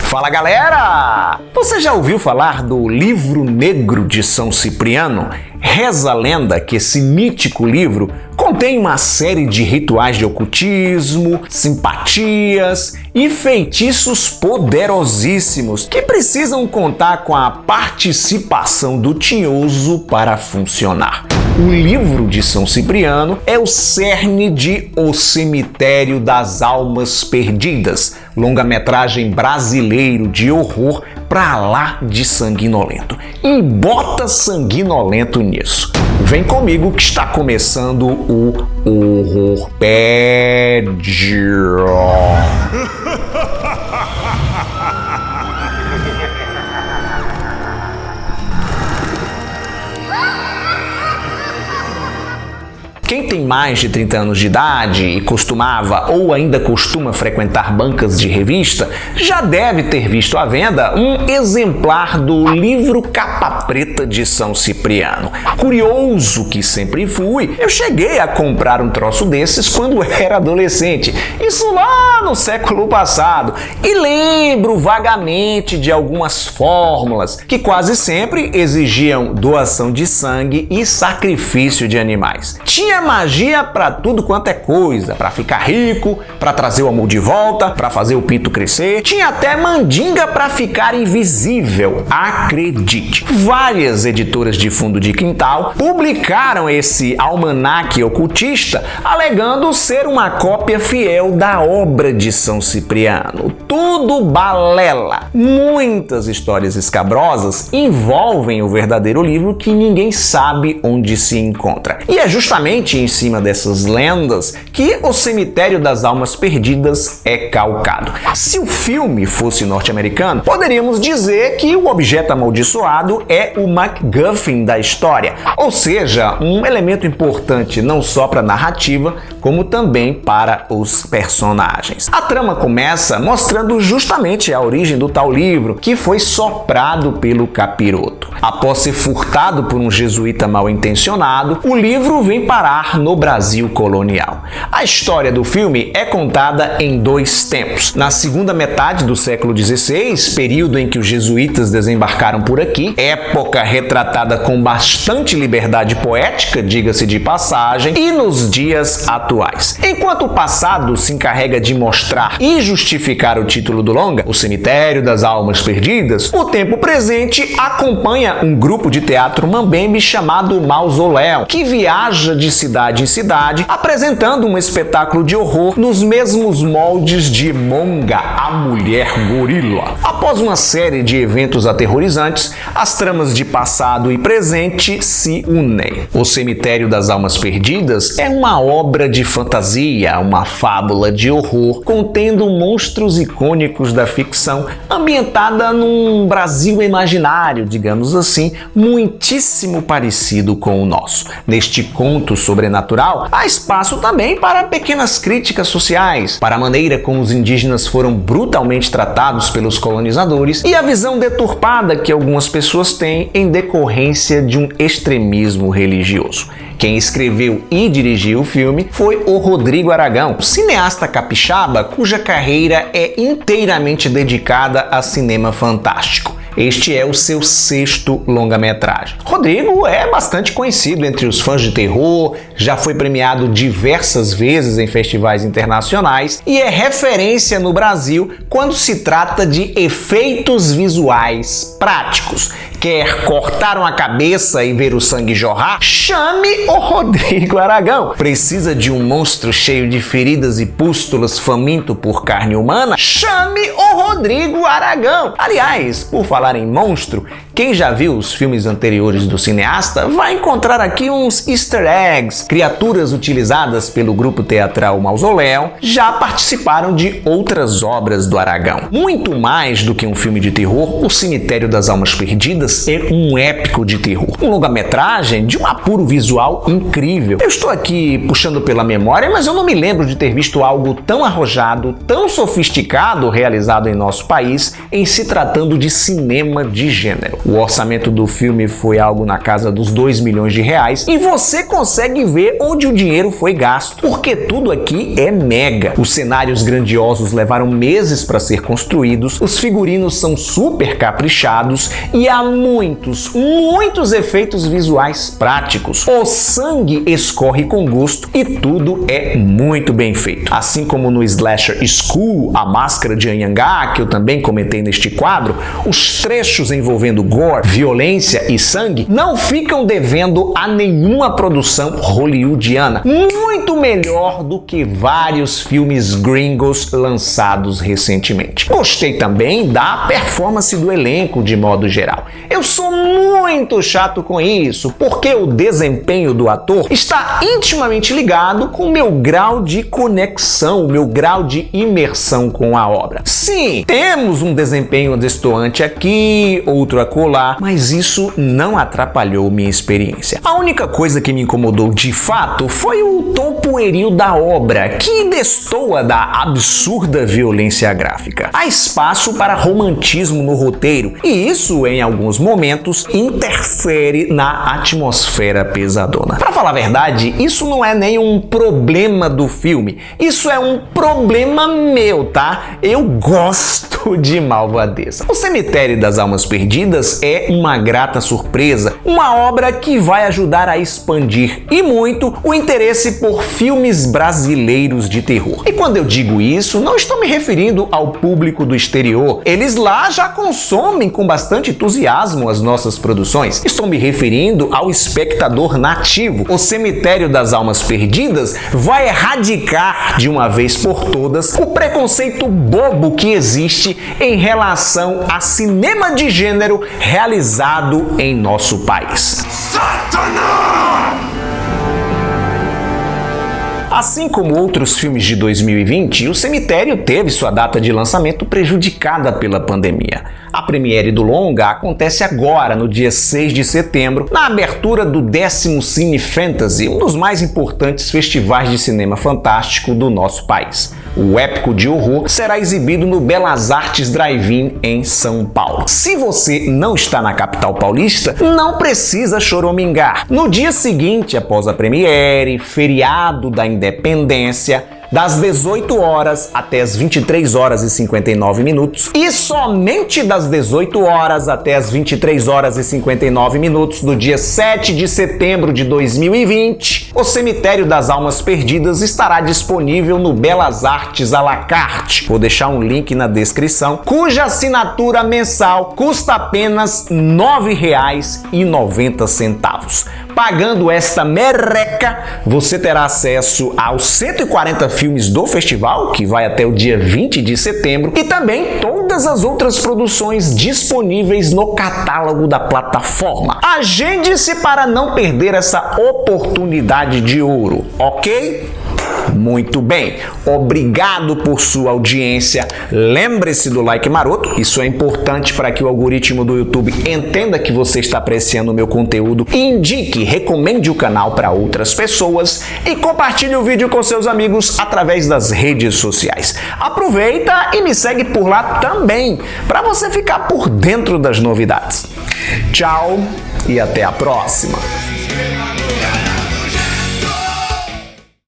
Fala galera! Você já ouviu falar do Livro Negro de São Cipriano? Reza a lenda que esse mítico livro contém uma série de rituais de ocultismo, simpatias e feitiços poderosíssimos que precisam contar com a participação do tinhoso para funcionar. O livro de São Cipriano é o cerne de O Cemitério das Almas Perdidas, longa-metragem brasileiro de horror pra lá de sanguinolento. E bota sanguinolento nisso. Vem comigo que está começando o Horrorpédia. Quem tem mais de 30 anos de idade e costumava ou ainda costuma frequentar bancas de revista, já deve ter visto à venda um exemplar do livro Capa Preta de São Cipriano. Curioso que sempre fui, eu cheguei a comprar um troço desses quando era adolescente, isso lá no século passado, e lembro vagamente de algumas fórmulas que quase sempre exigiam doação de sangue e sacrifício de animais. Tinha magia pra tudo quanto é coisa, pra ficar rico, pra trazer o amor de volta, pra fazer o pinto crescer. Tinha até mandinga pra ficar invisível, acredite. Várias editoras de fundo de quintal publicaram esse almanaque ocultista, alegando ser uma cópia fiel da obra de São Cipriano. Tudo balela. Muitas histórias escabrosas envolvem o verdadeiro livro que ninguém sabe onde se encontra. E é justamente em cima dessas lendas que O Cemitério das Almas Perdidas é calcado. Se o filme fosse norte-americano, poderíamos dizer que o objeto amaldiçoado é o MacGuffin da história, ou seja, um elemento importante não só para a narrativa, como também para os personagens. A trama começa mostrando justamente a origem do tal livro, que foi soprado pelo capiroto. Após ser furtado por um jesuíta mal intencionado, o livro vem parar no Brasil colonial. A história do filme é contada em dois tempos. Na segunda metade do século XVI, período em que os jesuítas desembarcaram por aqui, época retratada com bastante liberdade poética, diga-se de passagem, e nos dias atuais. Enquanto o passado se encarrega de mostrar e justificar o título do longa, O Cemitério das Almas Perdidas, o tempo presente acompanha um grupo de teatro mambembe chamado Mausoléu, que viaja de cidade em cidade, apresentando um espetáculo de horror nos mesmos moldes de Monga, a Mulher Gorila. Após uma série de eventos aterrorizantes, as tramas de passado e presente se unem. O Cemitério das Almas Perdidas é uma obra de fantasia, uma fábula de horror, contendo monstros icônicos da ficção, ambientada num Brasil imaginário, digamos assim, muitíssimo parecido com o nosso. Neste conto sobrenatural, há espaço também para pequenas críticas sociais, para a maneira como os indígenas foram brutalmente tratados pelos colonizadores e a visão deturpada que algumas pessoas têm em decorrência de um extremismo religioso. Quem escreveu e dirigiu o filme foi o Rodrigo Aragão, cineasta capixaba cuja carreira é inteiramente dedicada a cinema fantástico. Este é o seu 6º longa-metragem. Rodrigo é bastante conhecido entre os fãs de terror, já foi premiado diversas vezes em festivais internacionais e é referência no Brasil quando se trata de efeitos visuais práticos. Quer cortar uma cabeça e ver o sangue jorrar? Chame o Rodrigo Aragão. Precisa de um monstro cheio de feridas e pústulas faminto por carne humana? Chame o Rodrigo Aragão. Aliás, por falar em monstro, quem já viu os filmes anteriores do cineasta vai encontrar aqui uns easter eggs. Criaturas utilizadas pelo grupo teatral Mausoléu já participaram de outras obras do Aragão. Muito mais do que um filme de terror, O Cemitério das Almas Perdidas é um épico de terror. Um longa-metragem de um apuro visual incrível. Eu estou aqui puxando pela memória, mas eu não me lembro de ter visto algo tão arrojado, tão sofisticado realizado em nosso país em se tratando de cinema de gênero. O orçamento do filme foi algo na casa dos 2 milhões de reais e você consegue ver onde o dinheiro foi gasto, porque tudo aqui é mega. Os cenários grandiosos levaram meses para ser construídos, os figurinos são super caprichados e há muitos efeitos visuais práticos. O sangue escorre com gosto e tudo é muito bem feito. Assim como no slasher School, A Máscara de Anhangá, que eu também comentei neste quadro, os trechos envolvendo gore, violência e sangue não ficam devendo a nenhuma produção hollywoodiana, muito melhor do que vários filmes gringos lançados recentemente. Gostei também da performance do elenco de modo geral. Eu sou muito chato com isso, porque o desempenho do ator está intimamente ligado com o meu grau de conexão, o meu grau de imersão com a obra. Sim, temos um desempenho destoante aqui, outro acolá, mas isso não atrapalhou minha experiência. A única coisa que me incomodou de fato foi o tom pueril da obra, que destoa da absurda violência gráfica. Há espaço para romantismo no roteiro, e isso, em alguns momentos, interfere na atmosfera pesadona. Pra falar a verdade, isso não é nenhum problema do filme, isso é um problema meu, tá? Eu gosto de malvadeza. O Cemitério das Almas Perdidas é uma grata surpresa, uma obra que vai ajudar a expandir e muito o interesse por filmes brasileiros de terror. E quando eu digo isso, não estou me referindo ao público do exterior. Eles lá já consomem com bastante entusiasmo as nossas produções. Estou me referindo ao espectador nativo. O Cemitério das Almas Perdidas vai erradicar de uma vez por todas o preconceito bobo que existe em relação a cinema de gênero realizado em nosso país. Satanás! Assim como outros filmes de 2020, O Cemitério teve sua data de lançamento prejudicada pela pandemia. A premiere do longa acontece agora, no dia 6 de setembro, na abertura do 10º Cine Fantasy, um dos mais importantes festivais de cinema fantástico do nosso país. O épico de horror será exibido no Belas Artes Drive-In em São Paulo. Se você não está na capital paulista, não precisa choramingar. No dia seguinte, após a premiere, feriado da Independência, das 18 horas até as 23 horas e 59 minutos e somente das 18 horas até as 23 horas e 59 minutos do dia 7 de setembro de 2020, o Cemitério das Almas Perdidas estará disponível no Belas Artes à la carte. Vou deixar um link na descrição, cuja assinatura mensal custa apenas R$ 9,90. Pagando esta merreca, você terá acesso aos 140 filmes do festival, que vai até o dia 20 de setembro, e também todas as outras produções disponíveis no catálogo da plataforma. Agende-se para não perder essa oportunidade de ouro, ok? Muito bem, obrigado por sua audiência. Lembre-se do like maroto, isso é importante para que o algoritmo do YouTube entenda que você está apreciando o meu conteúdo. Indique, recomende o canal para outras pessoas e compartilhe o vídeo com seus amigos através das redes sociais. Aproveita e me segue por lá também, para você ficar por dentro das novidades. Tchau e até a próxima!